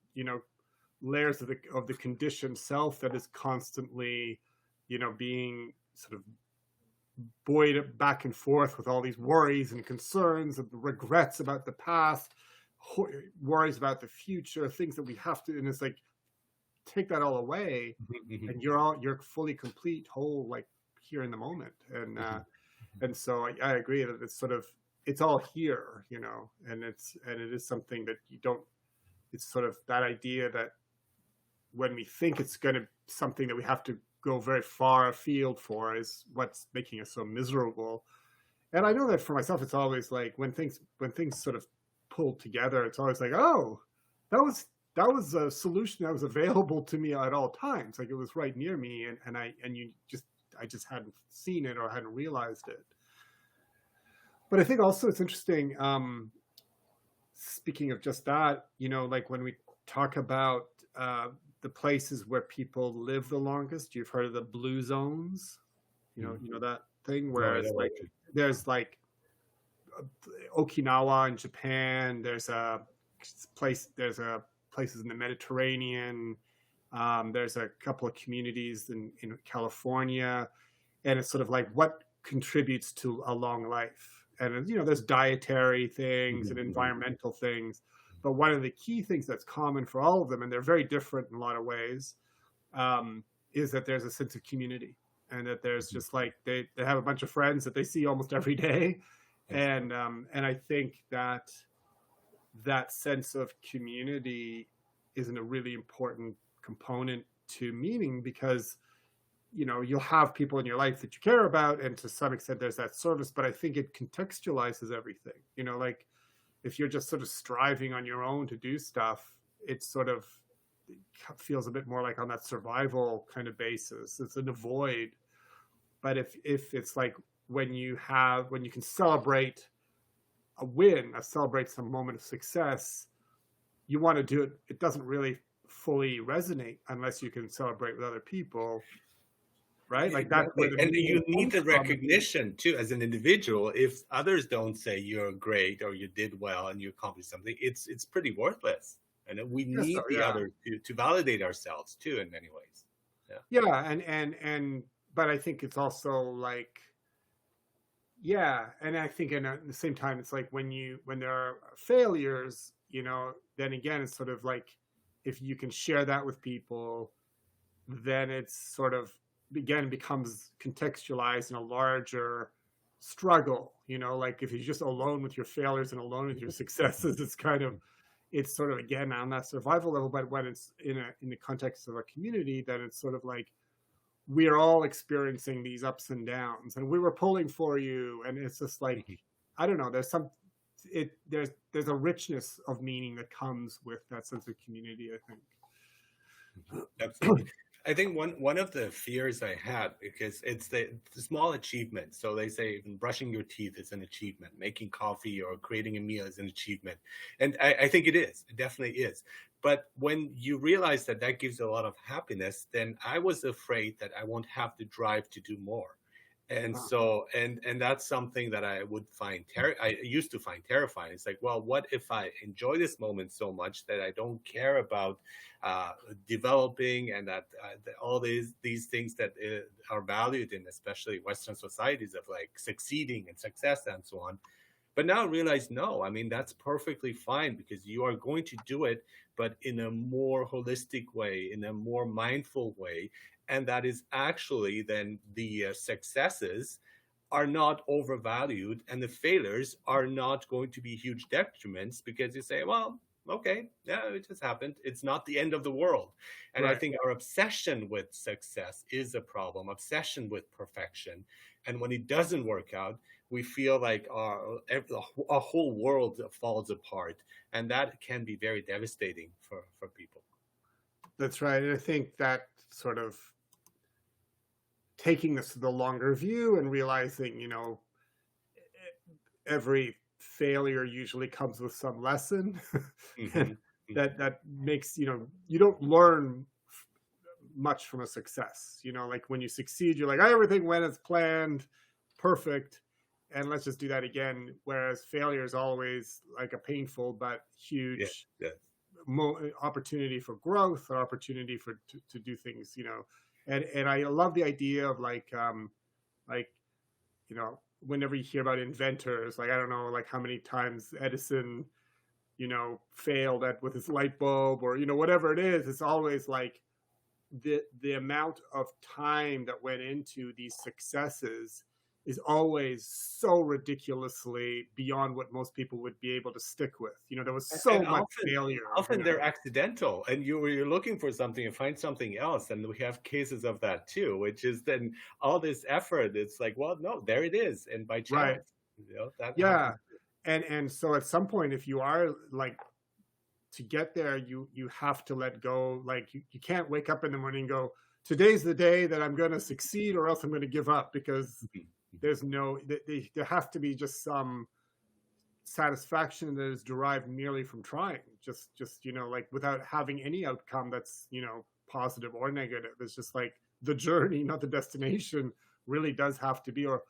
layers of the conditioned self that is constantly, being sort of buoyed back and forth with all these worries and concerns and regrets about the past, worries about the future, things that we have to, and it's like take that all away, and you're fully complete, whole, like here in the moment, and so I agree that it's sort of it's all here, and it is something that you don't. It's sort of that idea that when we think it's going to something that we have to go very far afield for is what's making us so miserable. And I know that for myself, it's always like when things sort of pull together, it's always like, oh, that was a solution that was available to me at all times. Like it was right near me, and I just hadn't seen it or hadn't realized it. But I think also it's interesting. Speaking of just that, like when we talk about the places where people live the longest, you've heard of the blue zones. You know that thing where it's like there's like Okinawa in Japan. There's places in the Mediterranean. There's a couple of communities in California, and it's sort of like what contributes to a long life. And there's dietary things and environmental things, but one of the key things that's common for all of them, and they're very different in a lot of ways, is that there's a sense of community, and that there's just like they have a bunch of friends that they see almost every day, and I think that sense of community is a really important component to meaning, because you'll have people in your life that you care about, and to some extent there's that service, but I think it contextualizes everything. Like if you're just sort of striving on your own to do stuff, it feels a bit more like on that survival kind of basis. It's in a void. But if it's like when you can celebrate a win, celebrate some moment of success, you want to do it. It doesn't really fully resonate unless you can celebrate with other people. Right, like that's where and you need the recognition too as an individual. If others don't say you're great or you did well and you accomplished something, it's pretty worthless. And we need the others to validate ourselves too in many ways. And but I think it's also like, and I think at the same time it's like when there are failures, then again it's sort of like if you can share that with people, then it's sort of again becomes contextualized in a larger struggle. Like if you're just alone with your failures and alone with your successes, it's sort of again on that survival level. But when it's in the context of a community, then it's sort of like we are all experiencing these ups and downs, and we were pulling for you, and it's just like I don't know. There's a richness of meaning that comes with that sense of community, I think. Absolutely. I think one of the fears I had, because it's the small achievement. So they say even brushing your teeth is an achievement, making coffee or creating a meal is an achievement, and I think it is. It definitely is. But when you realize that that gives a lot of happiness, then I was afraid that I won't have the drive to do more. And Huh. so, and that's something that I would find I used to find terrifying. It's like, well, what if I enjoy this moment so much that I don't care about uh, developing, and that all these things that are valued in especially Western societies of like succeeding and success and so on. But now I realize, no, I mean, that's perfectly fine because you are going to do it, but in a more holistic way, in a more mindful way. And that is actually then the successes are not overvalued, and the failures are not going to be huge detriments, because you say, well, okay, yeah, it just happened. It's not the end of the world. And I Right. think our obsession with success is a problem, obsession with perfection. And when it doesn't work out, we feel like our whole world falls apart. And that can be very devastating for people. That's right. And I think that sort of taking this to the longer view and realizing, every failure usually comes with some lesson. And Hmm. that makes, you don't learn much from a success. Like when you succeed, you're like, oh, everything went as planned, perfect, and let's just do that again. Whereas failure is always like a painful but Yeah, huge yeah. opportunity for growth, or opportunity to do things, and I love the idea of like whenever you hear about inventors, like I don't know, like how many times Edison failed at with his light bulb, or whatever it is. It's always like the amount of time that went into these successes is always so ridiculously beyond what most people would be able to stick with. There was so And much often, failure. often they're accidental, and you're looking for something and find something else, and we have cases of that too, which is then all this effort. It's like, well, no, there it is, and by Right. chance, that Yeah. happens. And so at some point, if you are like, to get there, you have to let go. Like you can't wake up in the morning and go, today's the day that I'm going to succeed, or else I'm going to give up, because there's no, there has to be just some satisfaction that is derived merely from trying, just like without having any outcome that's positive or negative. It's just like the journey, not the destination, really does have to be, or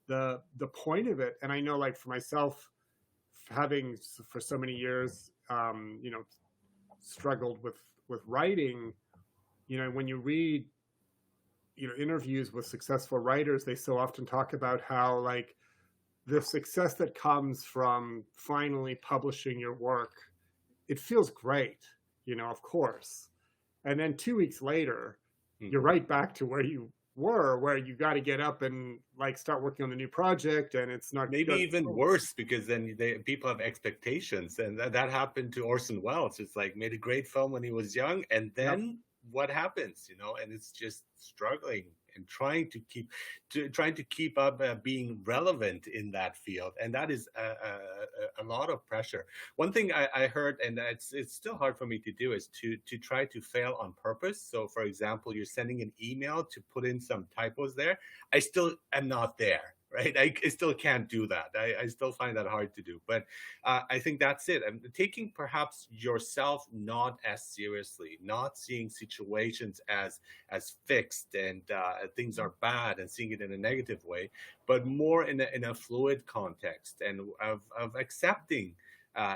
the point of it. And I know, like for myself, having for so many years struggled with writing, when you read interviews with successful writers, they so often talk about how, like, the success that comes from finally publishing your work, it feels great, of course. And then 2 weeks later, you're right back to where you were, where you got to get up and like start working on the new project, and it's not Maybe good. even worse, because then people have expectations, and that happened to Orson Welles. It's like, made a great film when he was young, and Yep. then what happens, and it's just struggling and trying to keep up being relevant in that field, and that is a lot of pressure. One thing I heard, and it's still hard for me to do, is to try to fail on purpose. So, for example, you're sending an email to put in some typos there. I still am not there, right? I still can't do that. I still find that hard to do. But I think that's it. And taking perhaps yourself not as seriously, not seeing situations as fixed, and things are bad, and seeing it in a negative way, but more in a fluid context, and of accepting.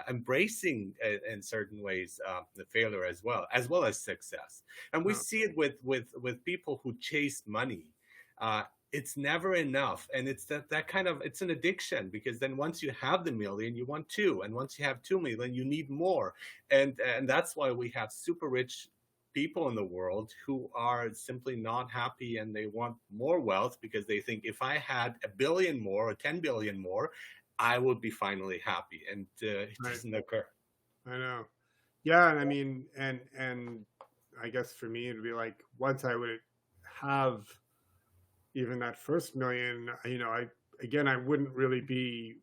Embracing in certain ways the failure as well as success, and we No. see it with people who chase money. It's never enough, and it's that kind of, it's an addiction, because then once you have the million, you want two, and once you have 2 million, you need more. And that's why we have super rich people in the world who are simply not happy, and they want more wealth, because they think, if I had 1 billion more or 10 billion more, I would be finally happy, and it Right. doesn't occur. I know. Yeah, and I mean, and I guess for me, it'd be like, once I would have even that first million, I wouldn't really be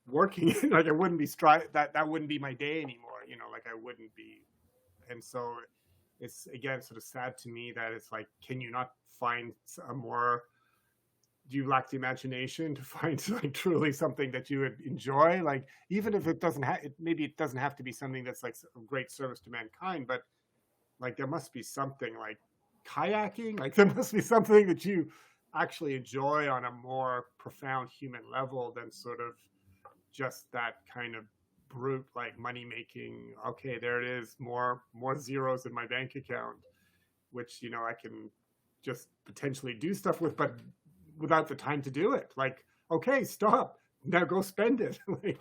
working. Like I wouldn't be that wouldn't be my day anymore. Like I wouldn't be. And so it's again sort of sad to me that it's like, can you not find a more, do you lack the imagination to find like truly something that you would enjoy? Like, even if it doesn't have, maybe it doesn't have to be something that's like a great service to mankind, but like there must be something like kayaking, like there must be something that you actually enjoy on a more profound human level than sort of just that kind of brute like money making. Okay, there it is, more zeros in my bank account, which, you know, I can just potentially do stuff with, but without the time to do it. Like, okay, stop, now go spend it. Like,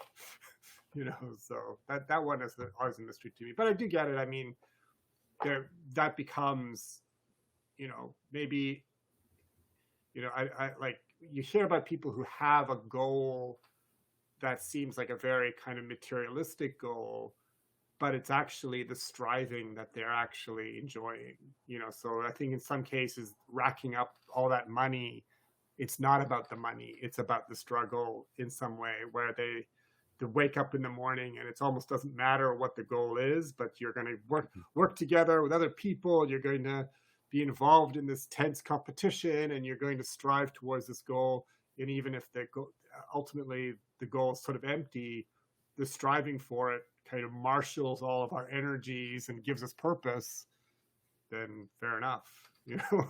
you know, so that one is always a mystery to me, but I do get it. I mean, that becomes, you know, maybe, you know, I like, you hear about people who have a goal that seems like a very kind of materialistic goal, but it's actually the striving that they're actually enjoying, you know. So I think in some cases, racking up all that money, it's not about the money, it's about the struggle in some way, where they wake up in the morning and it almost doesn't matter what the goal is, but you're going to work together with other people, you're going to be involved in this tense competition, and you're going to strive towards this goal. And even if ultimately the goal is sort of empty, the striving for it kind of marshals all of our energies and gives us purpose, then fair enough, you know.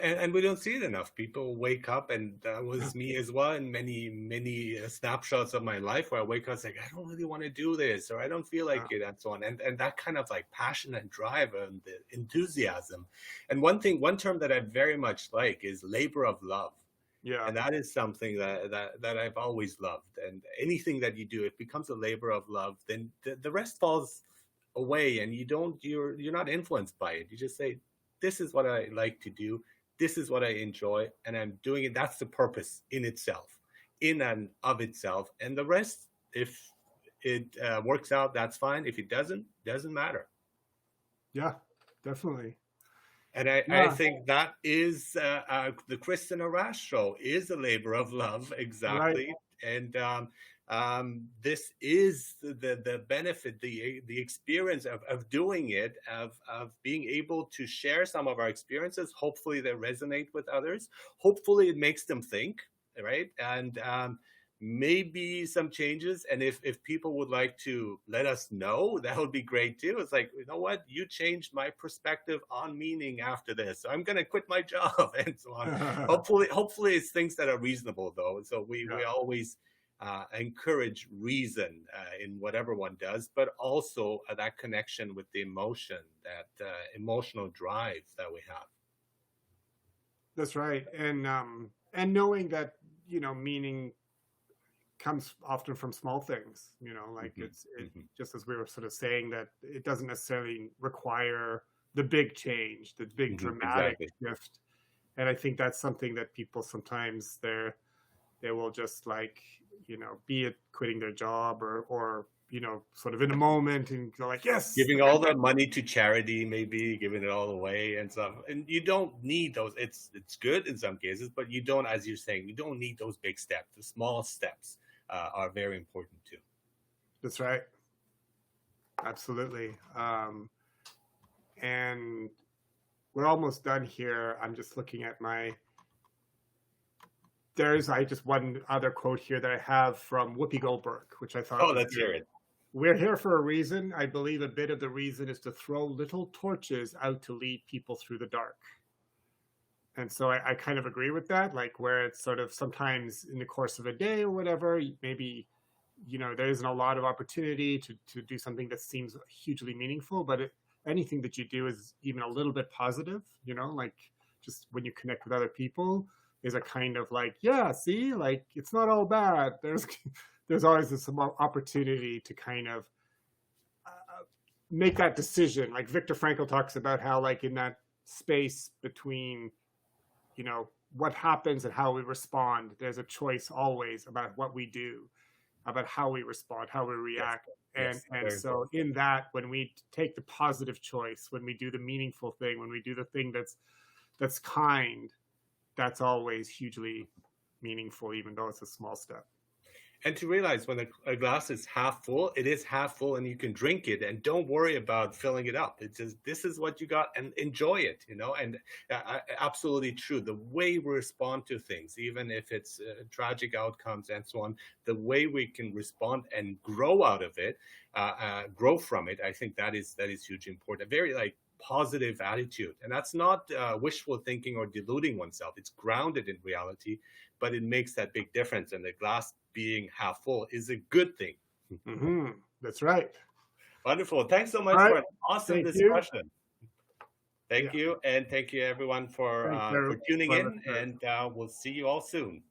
And we don't see it enough. People wake up, and that was me as well, in many snapshots of my life where I wake up and like, I don't really want to do this, or I don't feel like it, and so on. And that kind of like passion and drive and the enthusiasm. And one term that I very much like is labor of love. Yeah. And that is something that I've always loved. And anything that you do, it becomes a labor of love, then the rest falls away, and you're not influenced by it. You just say, this is what I like to do, this is what I enjoy, and I'm doing it. That's the purpose in itself, in and of itself. And the rest, if it works out, that's fine. If it doesn't matter. Yeah, definitely. And I think that is the Chris and Arash Show is a labor of love, exactly. Right. And this is the benefit, the experience of doing it, of being able to share some of our experiences. Hopefully they resonate with others. Hopefully it makes them think, right? And maybe some changes. And if people would like to let us know, that would be great too. It's like, you know what, you changed my perspective on meaning after this, so I'm going to quit my job and so on. Hopefully it's things that are reasonable though. So we always encourage reason in whatever one does, but also that connection with the emotion, that emotional drive that we have. That's right. And knowing that, you know, meaning comes often from small things, you know, like it's just as we were sort of saying, that it doesn't necessarily require the big change, the big dramatic shift. And I think that's something that people sometimes they will just like, you know, be it quitting their job or you know, sort of in a moment and go like, yes, giving all the money to charity, maybe giving it all away and stuff. And you don't need those. It's good in some cases, but you don't, as you're saying, you don't need those big steps. The small steps are very important too. That's right. Absolutely. And we're almost done here. I'm just looking at there's just one other quote here that I have from Whoopi Goldberg, which I thought. Oh, let's hear it. We're here for a reason. I believe a bit of the reason is to throw little torches out to lead people through the dark. And so I kind of agree with that, like where it's sort of sometimes in the course of a day or whatever, maybe, you know, there isn't a lot of opportunity to do something that seems hugely meaningful, but anything that you do is even a little bit positive, you know, like just when you connect with other people is a kind of like, yeah, see, like it's not all bad. There's always this opportunity to kind of make that decision. Like Viktor Frankl talks about how like in that space between, you know, what happens and how we respond, there's a choice always about what we do, about how we respond, how we react. Yes. And so in that, when we take the positive choice, when we do the meaningful thing, when we do the thing that's kind, that's always hugely meaningful, even though it's a small step. And to realize when a glass is half full, it is half full and you can drink it, and don't worry about filling it up. It's just, this is what you got, and enjoy it, and absolutely true. The way we respond to things, even if it's tragic outcomes and so on, the way we can respond and grow out of it, grow from it, I think that is hugely important. A very positive attitude, and that's not wishful thinking or deluding oneself. It's grounded in reality, but it makes that big difference, and the glass being half full is a good thing. Mm-hmm. That's right. Wonderful. Thanks so much for an awesome discussion. Thank you, and thank you everyone for tuning in, and we'll see you all soon.